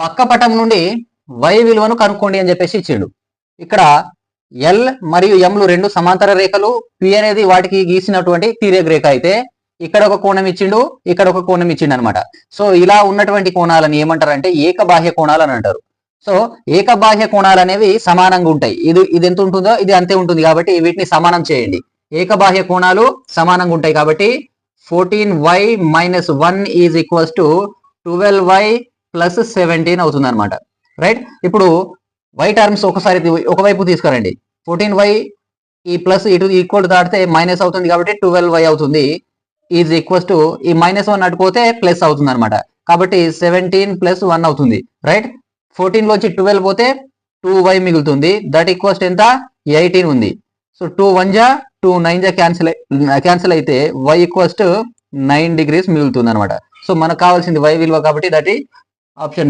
పక్క పటం నుండి y విలువను కనుక్కోండి అని చెప్పేసి ఇచ్చిండు. ఇక్కడ ఎల్ మరియు ఎంలు రెండు సమాంతర రేఖలు, పి అనేది వాటికి గీసినటువంటి తిర్యక్ రేఖ అయితే ఇక్కడ ఒక కోణం ఇచ్చిండు, ఇక్కడ ఒక కోణం ఇచ్చిండు అనమాట. సో ఇలా ఉన్నటువంటి కోణాలను ఏమంటారు అంటే ఏకబాహ్య కోణాలు అని అంటారు. సో ఏకబాహ్య కోణాలు అనేవి సమానంగా ఉంటాయి. ఇది ఎంత ఉంటుందో ఇది అంతే ఉంటుంది కాబట్టి వీటిని సమానం చేయండి. ఏకబాహ్య కోణాలు సమానంగా ఉంటాయి కాబట్టి 14y - 1 is equals to 12y + 17 అవుతుంది అనమాట. రైట్. ఇప్పుడు y టర్మ్స్ ఒకవైపు తీసుకురండి. 14y ఈ ప్లస్ ఇటు ఈక్వల్ దాటితే మైనస్ అవుతుంది కాబట్టి 12y అవుతుంది. ఈజ్ ఈక్వల్స్ టు ఈ -1 అటుపోతే ప్లస్ అవుతుంది అనమాట. కాబట్టి 17 + 1 అవుతుంది. రైట్. 14 లోంచి 12 పోతే 2y మిగులుతుంది. దట్ ఈక్వల్స్ ఎంత 18 ఉంది. సో 2 1 జా 2 9 జా క్యాన్సిల్ అయితే y ఈక్వల్స్ టు 9 డిగ్రీస్ మిగులుతుంది అనమాట. సో మనకు కావాల్సింది y విలువ కాబట్టి దట్ ఆప్షన్